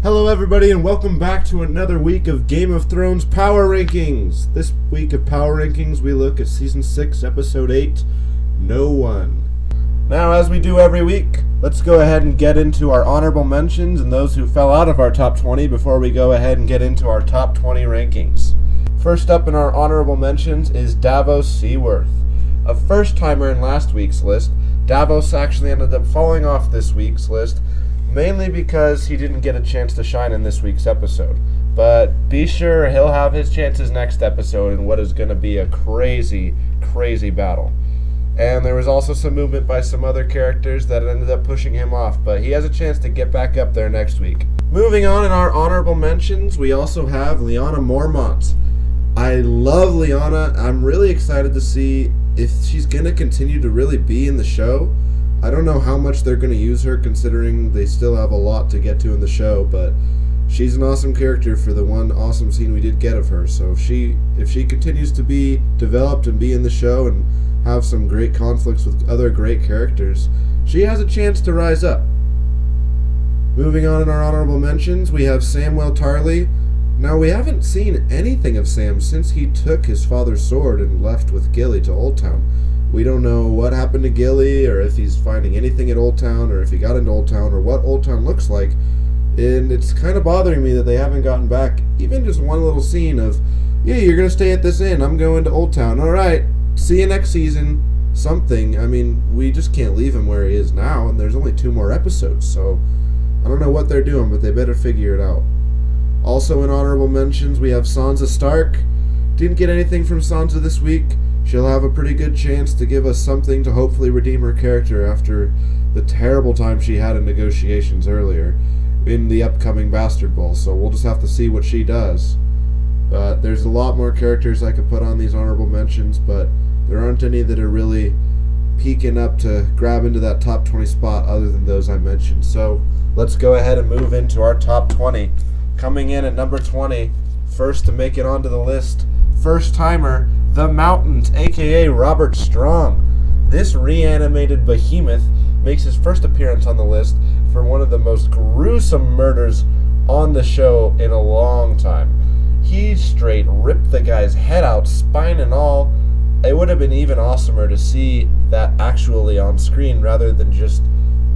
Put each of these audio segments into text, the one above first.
Hello everybody and welcome back to another week of Game of Thrones Power Rankings. This week of Power Rankings we look at Season 6, Episode 8, No One. Now as we do every week, let's go ahead and get into our honorable mentions and those who fell out of our top 20 before we go ahead and get into our top 20 rankings. First up in our honorable mentions is Davos Seaworth. A first-timer in last week's list, Davos actually ended up falling off this week's list, mainly because he didn't get a chance to shine in this week's episode. But be sure he'll have his chances next episode in what is going to be a crazy, crazy battle. And there was also some movement by some other characters that ended up pushing him off, but he has a chance to get back up there next week. Moving on in our honorable mentions, we also have Lyanna Mormont. I love Lyanna. I'm really excited to see if she's going to continue to really be in the show. I don't know how much they're going to use her considering they still have a lot to get to in the show, but she's an awesome character for the one awesome scene we did get of her. So if she continues to be developed and be in the show and have some great conflicts with other great characters, she has a chance to rise up. Moving on in our honorable mentions, we have Samwell Tarly. Now, we haven't seen anything of Sam since he took his father's sword and left with Gilly to Old Town. We don't know what happened to Gilly, or if he's finding anything at Old Town, or if he got into Old Town, or what Old Town looks like. And it's kind of bothering me that they haven't gotten back even just one little scene of, yeah, you're going to stay at this inn, I'm going to Old Town, alright, see you next season, something. I mean, we just can't leave him where he is now, and there's only 2 more episodes, so I don't know what they're doing, but they better figure it out. Also in honorable mentions, we have Sansa Stark. Didn't get anything from Sansa this week. She'll have a pretty good chance to give us something to hopefully redeem her character after the terrible time she had in negotiations earlier in the upcoming Bastard Bowl, so we'll just have to see what she does. But there's a lot more characters I could put on these honorable mentions, but there aren't any that are really peaking up to grab into that top 20 spot other than those I mentioned. So let's go ahead and move into our top 20. Coming in at number 20, first to make it onto the list, first timer, The Mountains, aka Robert Strong. This reanimated behemoth makes his first appearance on the list for one of the most gruesome murders on the show in a long time. He straight ripped the guy's head out, spine and all. It would have been even awesomer to see that actually on screen rather than just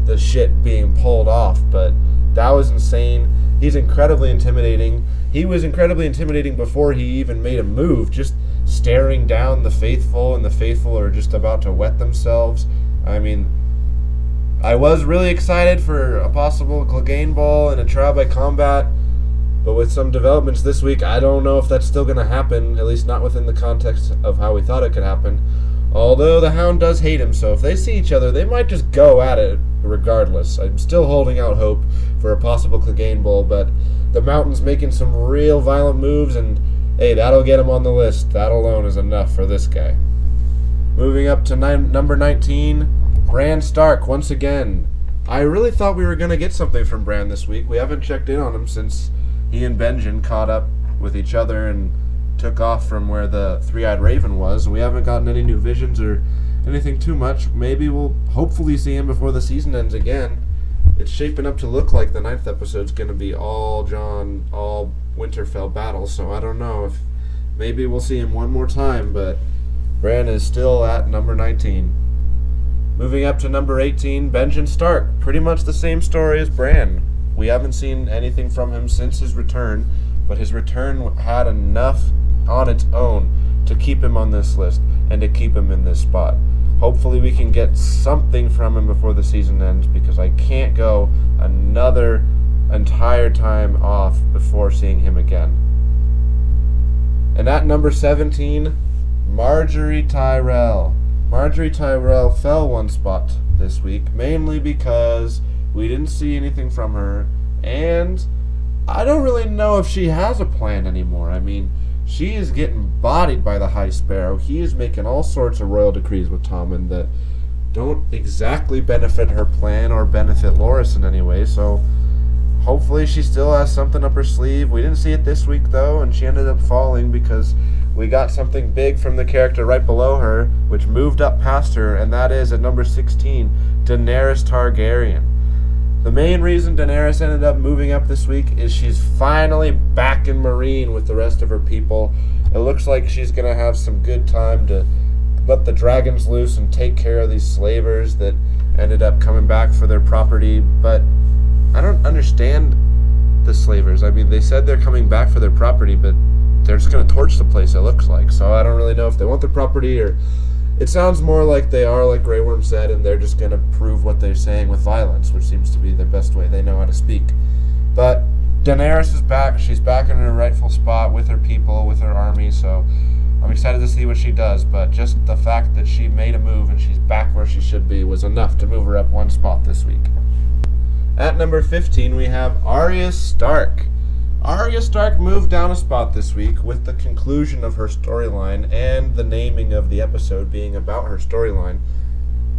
the shit being pulled off, but that was insane. He's incredibly intimidating. He was incredibly intimidating before he even made a move, just staring down the faithful, and the faithful are just about to wet themselves. I mean, I was really excited for a possible Clegane Bowl and a trial by combat, but with some developments this week, I don't know if that's still going to happen, at least not within the context of how we thought it could happen. Although the Hound does hate him, so if they see each other, they might just go at it regardless. I'm still holding out hope for a possible Clegane Bowl, but the Mountain's making some real violent moves, and hey, that'll get him on the list. That alone is enough for this guy. Moving up to number 19, Bran Stark once again. I really thought we were going to get something from Bran this week. We haven't checked in on him since he and Benjen caught up with each other and took off from where the Three-Eyed Raven was. We haven't gotten any new visions or anything too much. Maybe we'll hopefully see him before the season ends again. It's shaping up to look like the 9th episode's going to be all Winterfell battle, so I don't know if maybe we'll see him one more time, but Bran is still at number 19. Moving up to number 18, Benjen Stark. Pretty much the same story as Bran. We haven't seen anything from him since his return, but his return had enough on its own to keep him on this list and to keep him in this spot. Hopefully we can get something from him before the season ends, because I can't go another entire time off before seeing him again. And at number 17, Margaery Tyrell. Margaery Tyrell fell one spot this week, mainly because we didn't see anything from her, and I don't really know if she has a plan anymore. I mean, she is getting bodied by the High Sparrow. He is making all sorts of royal decrees with Tommen that don't exactly benefit her plan or benefit Loras in any way, so hopefully she still has something up her sleeve. We didn't see it this week, though, and she ended up falling because we got something big from the character right below her, which moved up past her, and that is, at number 16, Daenerys Targaryen. The main reason Daenerys ended up moving up this week is she's finally back in Meereen with the rest of her people. It looks like she's going to have some good time to let the dragons loose and take care of these slavers that ended up coming back for their property. But I don't understand the slavers. I mean, they said they're coming back for their property, but they're just going to torch the place, it looks like. So I don't really know if they want their property, or it sounds more like they are, like Grey Worm said, and they're just going to prove what they're saying with violence, which seems to be the best way they know how to speak. But Daenerys is back. She's back in her rightful spot with her people, with her army, so I'm excited to see what she does. But just the fact that she made a move and she's back where she should be was enough to move her up one spot this week. At number 15, we have Arya Stark. Arya Stark moved down a spot this week with the conclusion of her storyline and the naming of the episode being about her storyline.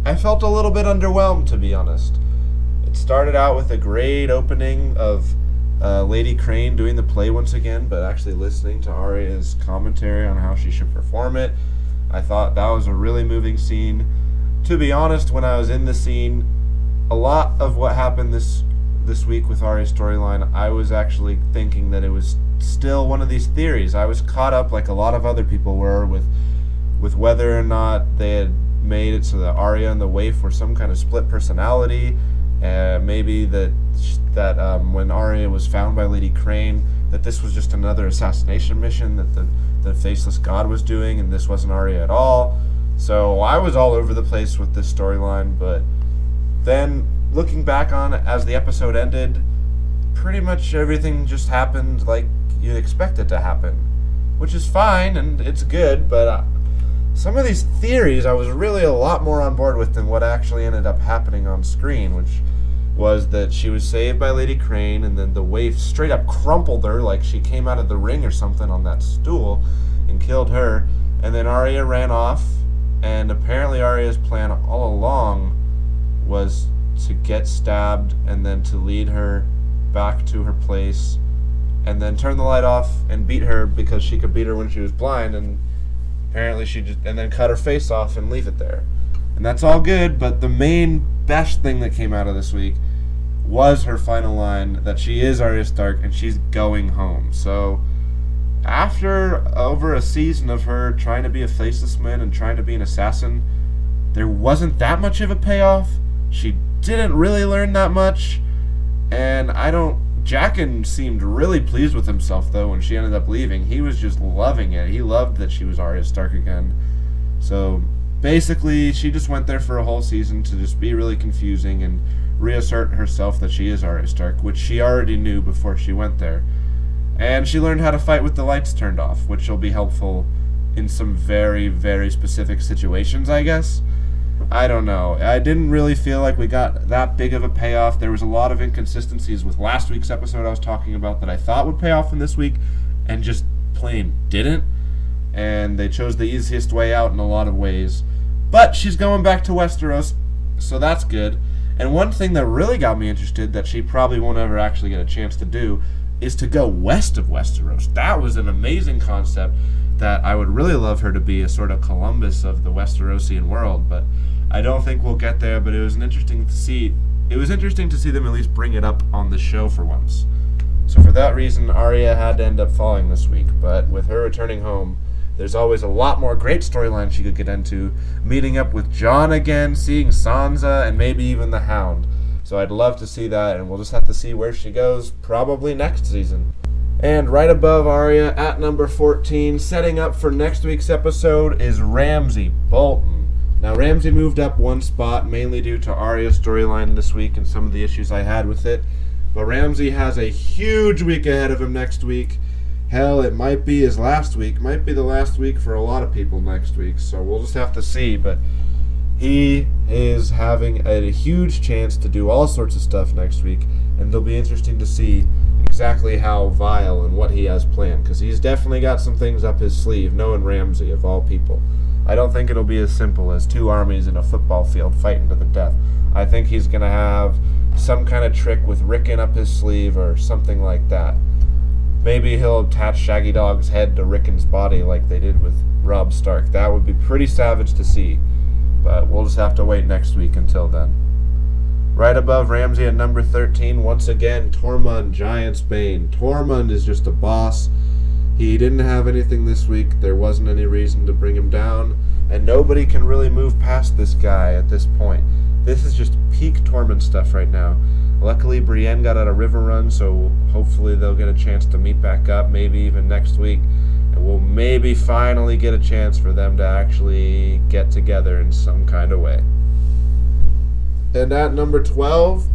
I felt a little bit underwhelmed, to be honest. It started out with a great opening of Lady Crane doing the play once again, but actually listening to Arya's commentary on how she should perform it. I thought that was a really moving scene. To be honest, when I was in the scene, a lot of what happened this week with Arya's storyline, I was actually thinking that it was still one of these theories. I was caught up, like a lot of other people were, with whether or not they had made it so that Arya and the Waif were some kind of split personality. Maybe that when Arya was found by Lady Crane, that this was just another assassination mission that the Faceless God was doing, and this wasn't Arya at all. So I was all over the place with this storyline, but then looking back on it as the episode ended, pretty much everything just happened like you'd expect it to happen, which is fine and it's good, but some of these theories I was really a lot more on board with than what actually ended up happening on screen, which was that she was saved by Lady Crane, and then the Waif straight up crumpled her like she came out of the ring or something on that stool and killed her, and then Arya ran off, and apparently Arya's plan all along was to get stabbed and then to lead her back to her place and then turn the light off and beat her because she could beat her when she was blind, and apparently and then cut her face off and leave it there. And that's all good, but the main best thing that came out of this week was her final line that she is Arya Stark and she's going home. So after over a season of her trying to be a faceless man and trying to be an assassin, there wasn't that much of a payoff. She didn't really learn that much, and Jaqen seemed really pleased with himself, though, when she ended up leaving. He was just loving it. He loved that she was Arya Stark again. So basically, she just went there for a whole season to just be really confusing and reassert herself that she is Arya Stark, which she already knew before she went there. And she learned how to fight with the lights turned off, which will be helpful in some very, very specific situations, I guess. I don't know. I didn't really feel like we got that big of a payoff. There was a lot of inconsistencies with last week's episode I was talking about that I thought would pay off in this week and just plain didn't. And they chose the easiest way out in a lot of ways. But she's going back to Westeros, so that's good. And one thing that really got me interested that she probably won't ever actually get a chance to do is to go west of Westeros. That was an amazing concept that I would really love her to be a sort of Columbus of the Westerosian world, but I don't think we'll get there. But it was interesting to see them at least bring it up on the show for once. So for that reason, Arya had to end up falling this week, but with her returning home, there's always a lot more great storylines she could get into, meeting up with Jon again, seeing Sansa, and maybe even the Hound. So I'd love to see that, and we'll just have to see where she goes, probably next season. And right above Arya, at number 14, setting up for next week's episode, is Ramsay Bolton. Now, Ramsay moved up one spot, mainly due to Arya's storyline this week and some of the issues I had with it. But Ramsay has a huge week ahead of him next week. Hell, it might be his last week. Might be the last week for a lot of people next week. So we'll just have to see. But he is having a huge chance to do all sorts of stuff next week. And it'll be interesting to see exactly how vile and what he has planned, because he's definitely got some things up his sleeve, knowing Ramsay of all people. I don't think it'll be as simple as two armies in a football field fighting to the death. I think he's going to have some kind of trick with Rickon up his sleeve or something like that. Maybe he'll attach Shaggy Dog's head to Rickon's body like they did with Robb Stark. That would be pretty savage to see, but we'll just have to wait next week until then. Right above Ramsay at number 13, once again, Tormund, Giant's Bane. Tormund is just a boss. He didn't have anything this week. There wasn't any reason to bring him down. And nobody can really move past this guy at this point. This is just peak Tormund stuff right now. Luckily, Brienne got out a river run, so hopefully they'll get a chance to meet back up, maybe even next week. And we'll maybe finally get a chance for them to actually get together in some kind of way. And at number 12,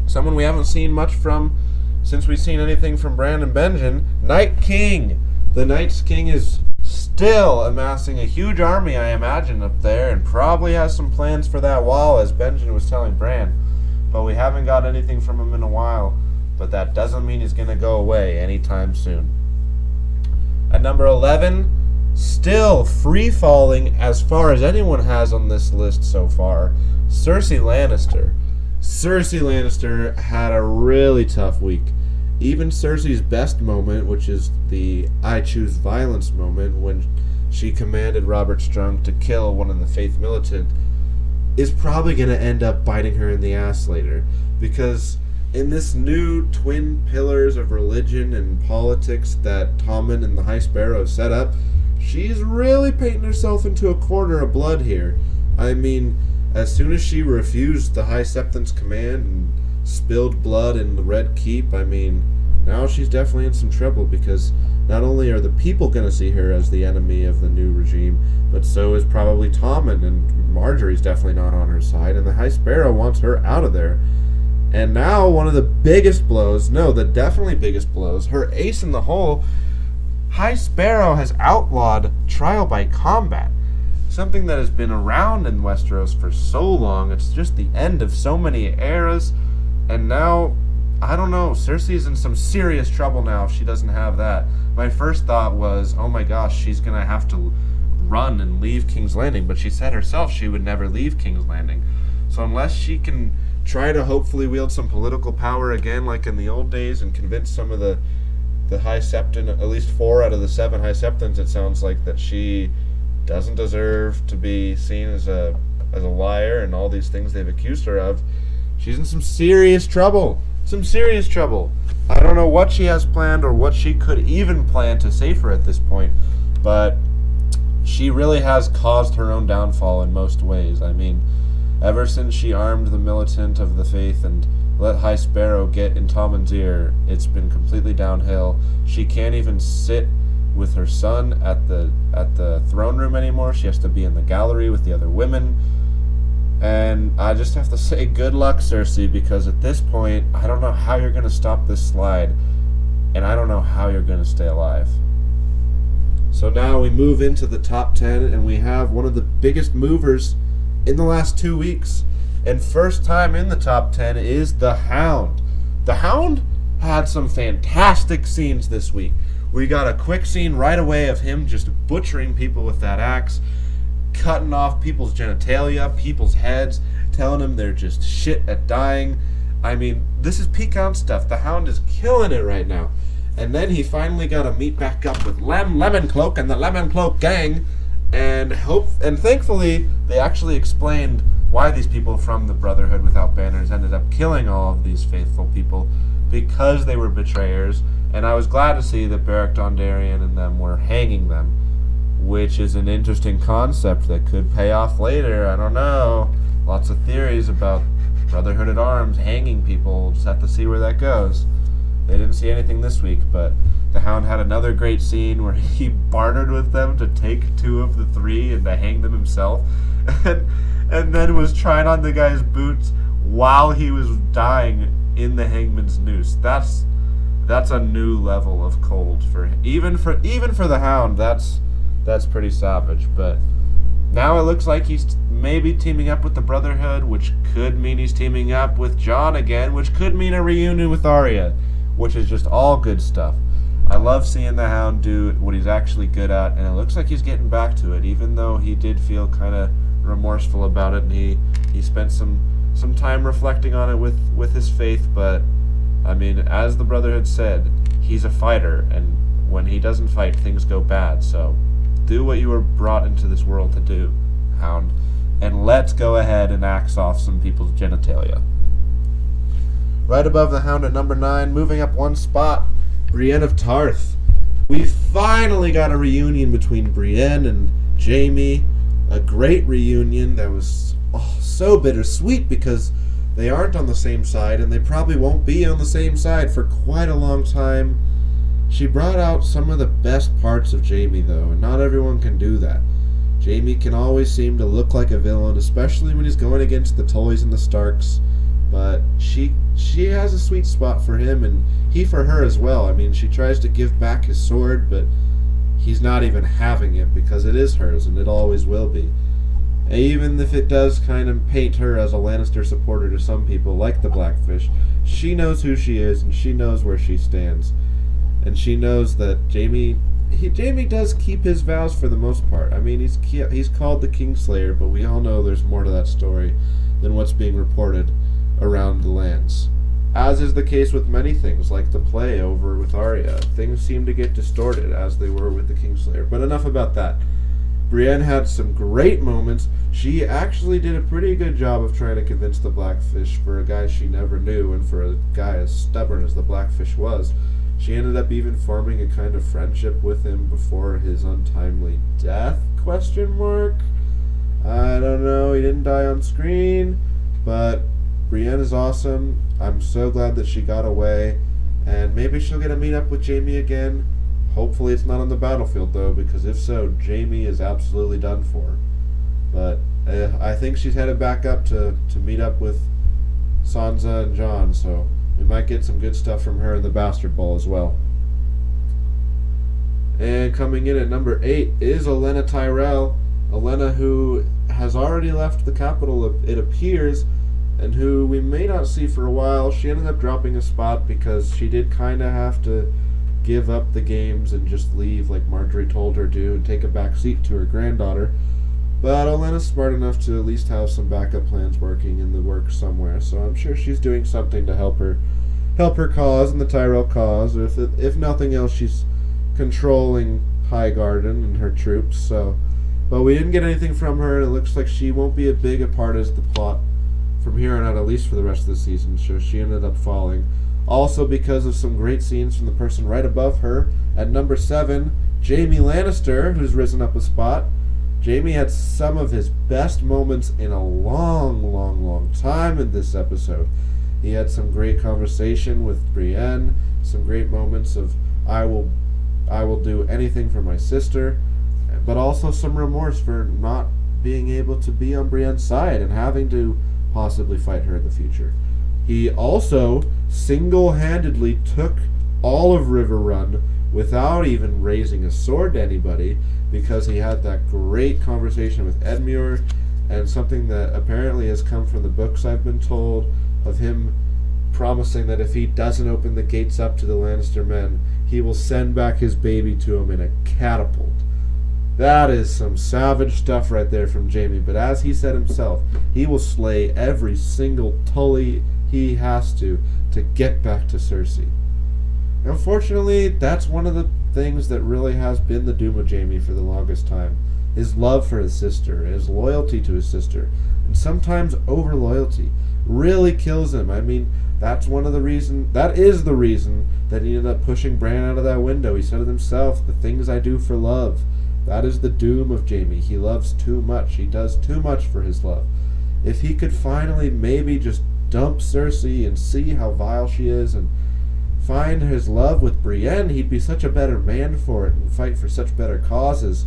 someone we haven't seen much from since we've seen anything from Bran and Benjen, Night King. The Night King is still amassing a huge army, I imagine, up there, and probably has some plans for that wall, as Benjen was telling Bran. But we haven't got anything from him in a while, but that doesn't mean he's going to go away anytime soon. At number 11, still free-falling as far as anyone has on this list so far, Cersei Lannister. Cersei Lannister had a really tough week. Even Cersei's best moment, which is the I choose violence moment when she commanded Robert Strong to kill one of the Faith Militant, is probably going to end up biting her in the ass later. Because in this new twin pillars of religion and politics that Tommen and the High Sparrow have set up, she's really painting herself into a corner of blood here. I mean, as soon as she refused the High Septon's command and spilled blood in the Red Keep, I mean, now she's definitely in some trouble, because not only are the people going to see her as the enemy of the new regime, but so is probably Tommen, and Marjorie's definitely not on her side, and the High Sparrow wants her out of there. And now one of the biggest blows, no, the definitely biggest blows, her ace in the hole, High Sparrow has outlawed trial by combat. Something that has been around in Westeros for so long. It's just the end of so many eras. And now, I don't know, Cersei's in some serious trouble now if she doesn't have that. My first thought was, oh my gosh, she's going to have to run and leave King's Landing. But she said herself she would never leave King's Landing. So unless she can try to hopefully wield some political power again like in the old days and convince some of the High Septon, at least 4 out of the 7 High Septons, it sounds like, that she doesn't deserve to be seen as a liar and all these things they've accused her of, she's in some serious trouble. Some serious trouble. I don't know what she has planned or what she could even plan to save her at this point, but she really has caused her own downfall in most ways. I mean, ever since she armed the militant of the faith and let High Sparrow get in Tommen's ear, it's been completely downhill. She can't even sit with her son at the throne room anymore. She has to be in the gallery with the other women. And I just have to say good luck, Cersei, because at this point, I don't know how you're going to stop this slide, and I don't know how you're going to stay alive. So now we move into the top 10, and we have one of the biggest movers in the last 2 weeks. And first time in the top 10 is the Hound. The Hound had some fantastic scenes this week. We got a quick scene right away of him just butchering people with that axe, cutting off people's genitalia, people's heads, telling them they're just shit at dying. I mean, this is peak Hound stuff. The Hound is killing it right now. And then he finally got to meet back up with Lemon Cloak and the Lemon Cloak gang, and thankfully they actually explained why these people from the Brotherhood Without Banners ended up killing all of these faithful people, because they were betrayers. And I was glad to see that Beric Dondarrion and them were hanging them, which is an interesting concept that could pay off later. I don't know. Lots of theories about Brotherhood at Arms hanging people. We'll just have to see where that goes. They didn't see anything this week, but the Hound had another great scene where he bartered with them to take 2 of the 3 and to hang them himself, and then was trying on the guy's boots while he was dying in the hangman's noose. That's a new level of cold for even for the Hound. That's pretty savage. But now it looks like he's maybe teaming up with the Brotherhood, which could mean he's teaming up with Jon again, which could mean a reunion with Arya, which is just all good stuff. I love seeing the Hound do what he's actually good at, and it looks like he's getting back to it, even though he did feel kind of remorseful about it, and he spent some time reflecting on it with his faith. But I mean, as the Brotherhood said, he's a fighter, and when he doesn't fight, things go bad. So do what you were brought into this world to do, Hound, and let's go ahead and axe off some people's genitalia. Right above the Hound at number 9, moving up one spot, Brienne of Tarth. We finally got a reunion between Brienne and Jaime. A great reunion that was so bittersweet because they aren't on the same side and they probably won't be on the same side for quite a long time. She brought out some of the best parts of Jaime though, and not everyone can do that. Jaime can always seem to look like a villain, especially when he's going against the Tullys and the Starks, but she has a sweet spot for him and he for her as well. I mean, she tries to give back his sword, but he's not even having it because it is hers and it always will be. Even if it does kind of paint her as a Lannister supporter to some people, like the Blackfish, she knows who she is and she knows where she stands. And she knows that Jaime does keep his vows for the most part. I mean, he's called the Kingslayer, but we all know there's more to that story than what's being reported around the lands. As is the case with many things, like the play over with Arya. Things seem to get distorted, as they were with the Kingslayer. But enough about that. Brienne had some great moments. She actually did a pretty good job of trying to convince the Blackfish for a guy she never knew, and for a guy as stubborn as the Blackfish was. She ended up even forming a kind of friendship with him before his untimely death, ? I don't know, he didn't die on screen, but Brienne is awesome. I'm so glad that she got away, and maybe she'll get to meet up with Jaime again. Hopefully it's not on the battlefield, though, because if so, Jaime is absolutely done for. But I think she's headed back up to meet up with Sansa and Jon, so we might get some good stuff from her in the Bastard Bowl as well. And coming in at number 8 is Olenna Tyrell. Olenna, who has already left the capital, it appears, and who we may not see for a while. She ended up dropping a spot because she did kind of have to give up the games and just leave like Marjorie told her to and take a back seat to her granddaughter. But Olenna's smart enough to at least have some backup plans working in the works somewhere, so I'm sure she's doing something to help her cause and the Tyrell cause. If nothing else, she's controlling Highgarden and her troops. So, but we didn't get anything from her, and it looks like she won't be as big a part as the plot from here on out, at least for the rest of the season. So she ended up falling. Also because of some great scenes from the person right above her at number 7, Jaime Lannister, who's risen up a spot. Jaime had some of his best moments in a long time in this episode. He had some great conversation with Brienne, some great moments of I will do anything for my sister, but also some remorse for not being able to be on Brienne's side and having to possibly fight her in the future. He also single-handedly took all of River Run without even raising a sword to anybody, because he had that great conversation with Edmure, and something that apparently has come from the books I've been told, of him promising that if he doesn't open the gates up to the Lannister men, he will send back his baby to him in a catapult. That is some savage stuff right there from Jaime, but as he said himself, he will slay every single Tully he has to get back to Cersei. Unfortunately, that's one of the things that really has been the doom of Jaime for the longest time. His love for his sister, his loyalty to his sister, and sometimes over loyalty, really kills him. I mean, that is the reason that he ended up pushing Bran out of that window. He said it himself, the things I do for love. That is the doom of Jaime. He loves too much. He does too much for his love. If he could finally maybe just dump Cersei and see how vile she is and find his love with Brienne, he'd be such a better man for it and fight for such better causes.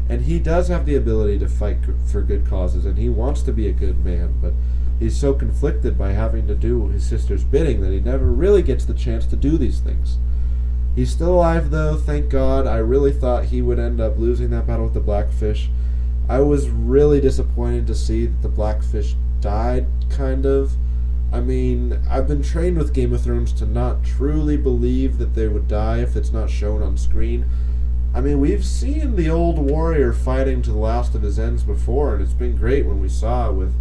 And he does have the ability to fight for good causes, and he wants to be a good man, but he's so conflicted by having to do his sister's bidding that he never really gets the chance to do these things. He's still alive though, thank God. I really thought he would end up losing that battle with the Blackfish. I was really disappointed to see that the Blackfish died, kind of. I mean, I've been trained with Game of Thrones to not truly believe that they would die if it's not shown on screen. I mean, we've seen the old warrior fighting to the last of his ends before, and it's been great when we saw it with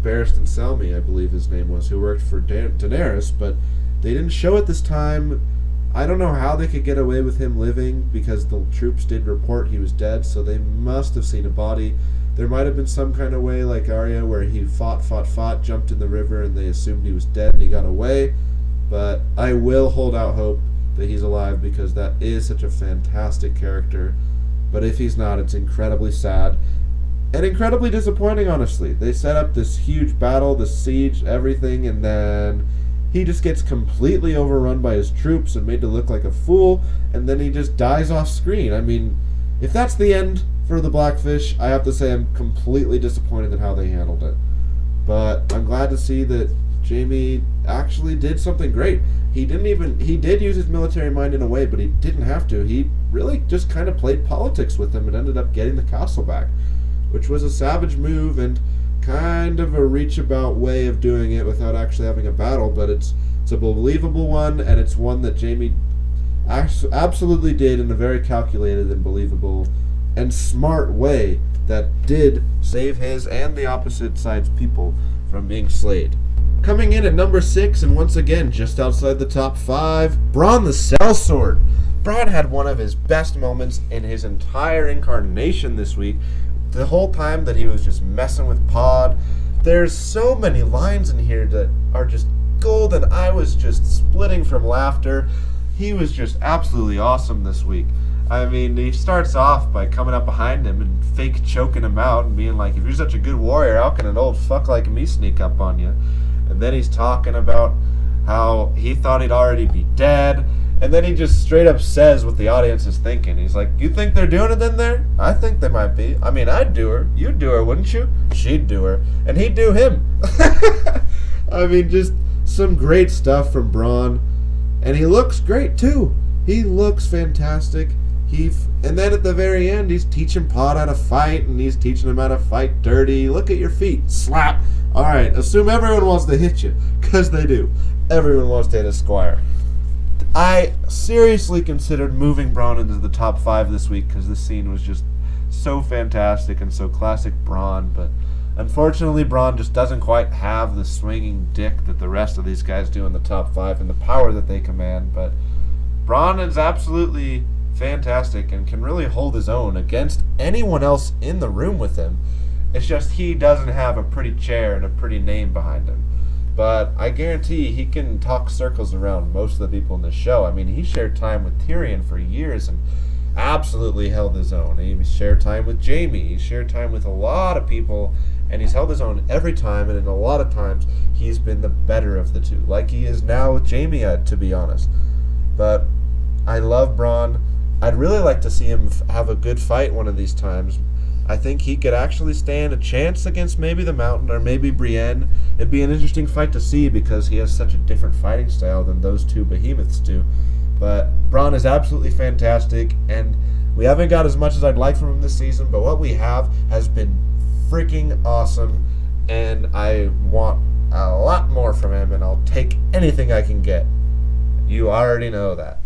Barristan Selmy, I believe his name was, who worked for Daenerys, but they didn't show it this time. I don't know how they could get away with him living, because the troops did report he was dead, so they must have seen a body. There might have been some kind of way like Arya where he fought, jumped in the river, and they assumed he was dead and he got away. But I will hold out hope that he's alive because that is such a fantastic character. But if he's not, it's incredibly sad and incredibly disappointing, honestly. They set up this huge battle, this siege, everything, and then he just gets completely overrun by his troops and made to look like a fool, and then he just dies off screen. I mean, if that's the end for the Blackfish, I have to say I'm completely disappointed in how they handled it. But I'm glad to see that Jaime actually did something great. He did use his military mind in a way, but he didn't have to. He really just kind of played politics with them and ended up getting the castle back, which was a savage move and kind of a reach-about way of doing it without actually having a battle, but it's a believable one, and it's one that Jaime absolutely did in a very calculated and believable and smart way that did save his and the opposite side's people from being slayed. Coming in at number 6, and once again just outside the top 5, Bronn the Sellsword. Bronn had one of his best moments in his entire incarnation this week. The whole time that he was just messing with Pod. There's so many lines in here that are just gold, and I was just splitting from laughter. He was just absolutely awesome this week. I mean, he starts off by coming up behind him and fake choking him out and being like, if you're such a good warrior, how can an old fuck like me sneak up on you? And then he's talking about how he thought he'd already be dead. And then he just straight up says what the audience is thinking. He's like, you think they're doing it in there? I think they might be. I mean, I'd do her. You'd do her, wouldn't you? She'd do her. And he'd do him. I mean, just some great stuff from Bronn. And he looks great, too. He looks fantastic. And then at the very end, he's teaching Pod how to fight, and he's teaching him how to fight dirty. Look at your feet. Slap. All right, assume everyone wants to hit you, because they do. Everyone wants to hit a squire. I seriously considered moving Bronn into the top 5 this week because this scene was just so fantastic and so classic Bronn, but unfortunately Bronn just doesn't quite have the swinging dick that the rest of these guys do in the top 5 and the power that they command. But Bronn is absolutely fantastic and can really hold his own against anyone else in the room with him. It's just he doesn't have a pretty chair and a pretty name behind him. But I guarantee he can talk circles around most of the people in the show. I mean, he shared time with Tyrion for years and absolutely held his own. He shared time with Jaime. He shared time with a lot of people, and he's held his own every time, and in a lot of times, he's been the better of the two, like he is now with Jaime, to be honest. But I love Bronn. I'd really like to see him have a good fight one of these times. I think he could actually stand a chance against maybe the Mountain or maybe Brienne. It'd be an interesting fight to see because he has such a different fighting style than those two behemoths do. But Bronn is absolutely fantastic, and we haven't got as much as I'd like from him this season, but what we have has been freaking awesome, and I want a lot more from him, and I'll take anything I can get. You already know that.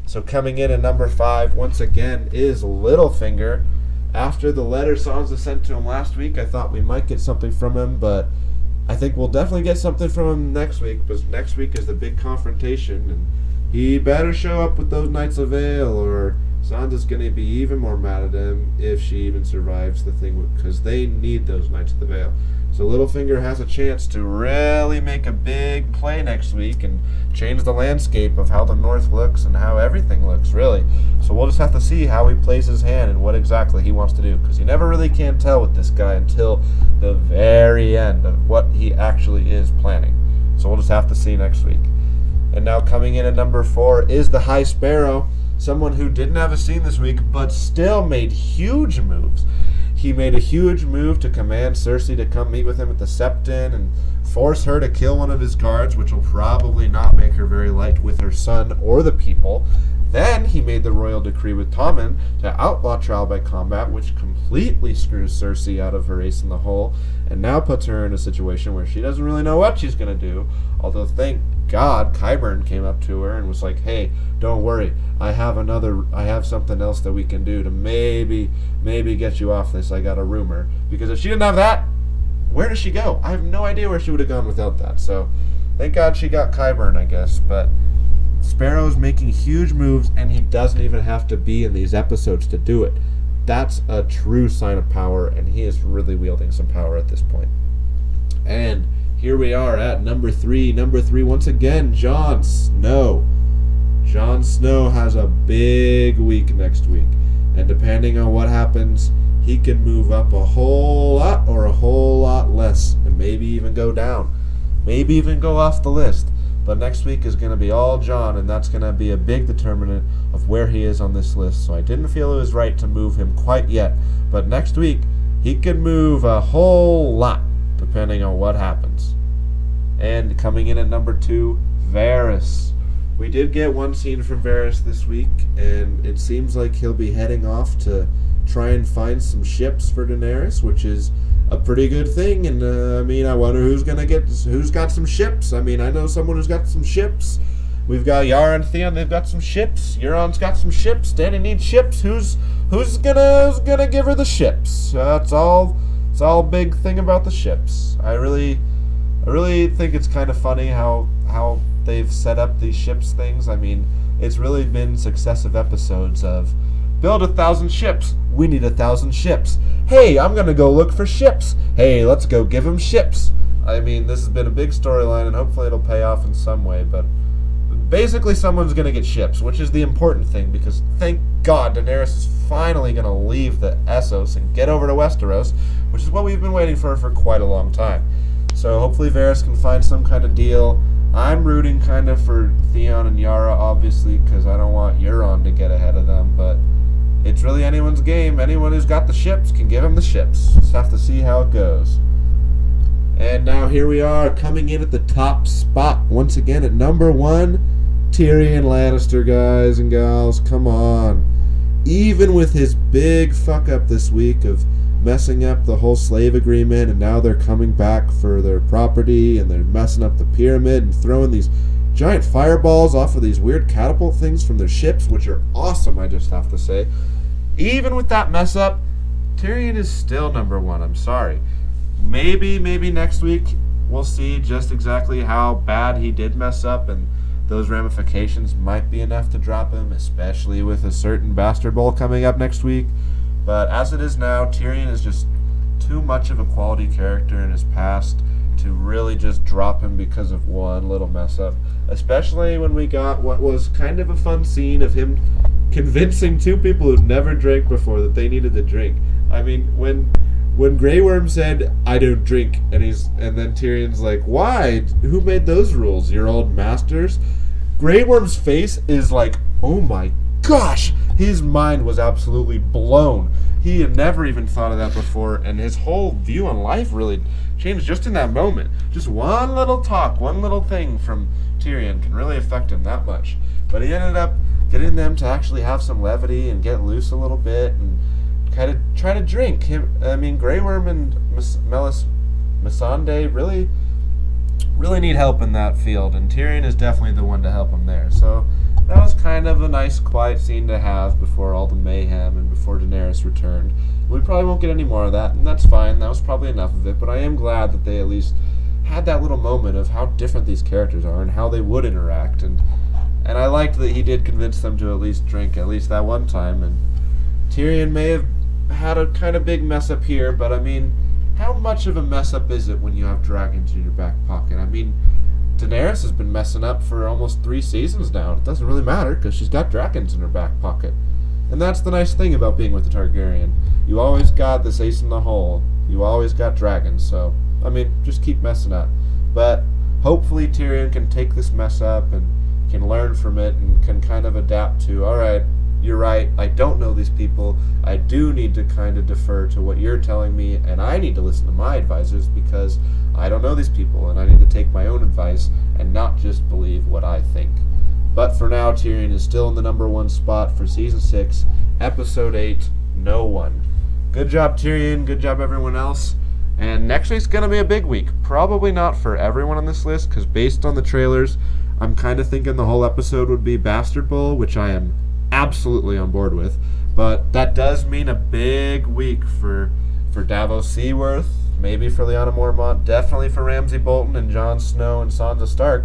So coming in at number 5, once again, is Littlefinger. After the letter Sansa sent to him last week, I thought we might get something from him, but I think we'll definitely get something from him next week, because next week is the big confrontation, and he better show up with those Knights of Vale, or Sansa's going to be even more mad at him if she even survives the thing, because they need those Knights of the Vale. So Littlefinger has a chance to really make a big play next week and change the landscape of how the North looks and how everything looks, really. So we'll just have to see how he plays his hand and what exactly he wants to do, because you never really can tell with this guy until the very end of what he actually is planning. So we'll just have to see next week. And now coming in at number 4 is the High Sparrow, someone who didn't have a scene this week but still made huge moves. He made a huge move to command Cersei to come meet with him at the Septon and force her to kill one of his guards, which will probably not make her very liked with her son or the people. Then he made the royal decree with Tommen to outlaw trial by combat, which completely screws Cersei out of her ace in the hole, and now puts her in a situation where she doesn't really know what she's going to do. Although, thank God, Qyburn came up to her and was like, hey, don't worry, I have something else that we can do to maybe get you off this. I got a rumor. Because if she didn't have that, where does she go? I have no idea where she would have gone without that. So, thank God she got Qyburn, I guess. But Sparrow's making huge moves, and he doesn't even have to be in these episodes to do it. that's a true sign of power, and he is really wielding some power at this point. And here we are at number 3. Number 3, once again, Jon Snow. Jon Snow has a big week next week. And depending on what happens, he can move up a whole lot or a whole lot less. And maybe even go down. Maybe even go off the list. But next week is going to be all Jon, and that's going to be a big determinant of where he is on this list. So I didn't feel it was right to move him quite yet. But next week, he could move a whole lot, depending on what happens. And coming in at number 2, Varys. We did get one scene from Varys this week, and it seems like he'll be heading off to try and find some ships for Daenerys, which is a pretty good thing. And I wonder who's got some ships. I know someone who's got some ships. We've got Yara and Theon. They've got some ships. Euron's got some ships. Dany needs ships. Who's gonna give her the ships? It's all big thing about the ships. I really think it's kind of funny how they've set up these ships things. It's really been successive episodes of build 1,000 ships. We need 1,000 ships. Hey, I'm going to go look for ships. Hey, let's go give them ships. This has been a big storyline, and hopefully it'll pay off in some way, but basically someone's going to get ships, which is the important thing, because thank God Daenerys is finally going to leave the Essos and get over to Westeros, which is what we've been waiting for quite a long time. So hopefully Varys can find some kind of deal. I'm rooting kind of for Theon and Yara, obviously, because I don't want Euron to get ahead of them, but it's really anyone's game. Anyone who's got the ships can give him the ships. Just have to see how it goes. And now here we are, coming in at the top spot, once again at number 1, Tyrion Lannister, guys and gals. Come on. Even with his big fuck-up this week of messing up the whole slave agreement, and now they're coming back for their property, and they're messing up the pyramid and throwing these giant fireballs off of these weird catapult things from their ships, which are awesome, I just have to say. Even with that mess up, Tyrion is still number 1. I'm sorry. Maybe next week we'll see just exactly how bad he did mess up, and those ramifications might be enough to drop him, especially with a certain Bastard Bowl coming up next week. But as it is now, Tyrion is just too much of a quality character in his past to really just drop him because of one little mess up. Especially when we got what was kind of a fun scene of him convincing 2 people who've never drank before that they needed to drink. When Grey Worm said, "I don't drink," and then Tyrion's like, "Why? Who made those rules? Your old masters?" Grey Worm's face is like, oh my gosh! His mind was absolutely blown. He had never even thought of that before, and his whole view on life really changed just in that moment. Just one little talk, one little thing from Tyrion can really affect him that much. But he ended up getting them to actually have some levity and get loose a little bit and kind of try to drink. Grey Worm and Missandei really need help in that field, and Tyrion is definitely the one to help him there. So that was kind of a nice, quiet scene to have before all the mayhem and before Daenerys returned. We probably won't get any more of that, and that's fine. That was probably enough of it, but I am glad that they at least had that little moment of how different these characters are and how they would interact, and I liked that he did convince them to at least drink at least that one time. And Tyrion may have had a kind of big mess up here, but how much of a mess up is it when you have dragons in your back pocket? Daenerys has been messing up for almost 3 seasons now. It doesn't really matter because she's got dragons in her back pocket. And that's the nice thing about being with a Targaryen. You always got this ace in the hole. You always got dragons, so, just keep messing up. But hopefully Tyrion can take this mess up and can learn from it and can kind of adapt to, alright, you're right, I don't know these people. I do need to kind of defer to what you're telling me, and I need to listen to my advisors because I don't know these people, and I need to take my own advice and not just believe what I think. But for now, Tyrion is still in the number 1 spot for Season 6, Episode 8, No One. Good job, Tyrion. Good job, everyone else. And next week's going to be a big week. Probably not for everyone on this list, because based on the trailers, I'm kind of thinking the whole episode would be Bastard Bowl, which I am absolutely on board with. But that does mean a big week for Davos Seaworth, maybe for Lyanna Mormont, definitely for Ramsay Bolton and Jon Snow and Sansa Stark.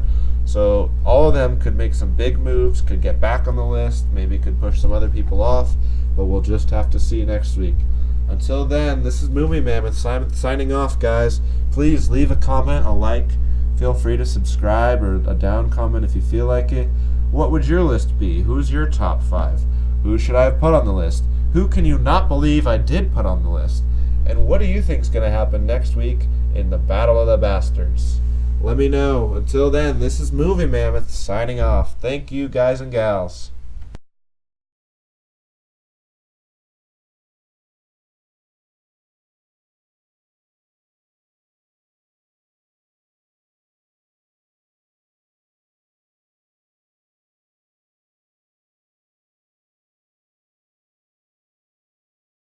So all of them could make some big moves, could get back on the list, maybe could push some other people off, but we'll just have to see next week. Until then, this is Movie Mammoth signing off, guys. Please leave a comment, a like. Feel free to subscribe or a down comment if you feel like it. What would your list be? Who's your top 5? Who should I have put on the list? Who can you not believe I did put on the list? And what do you think is going to happen next week in the Battle of the Bastards? Let me know. Until then, this is Movie Mammoth signing off. Thank you, guys and gals.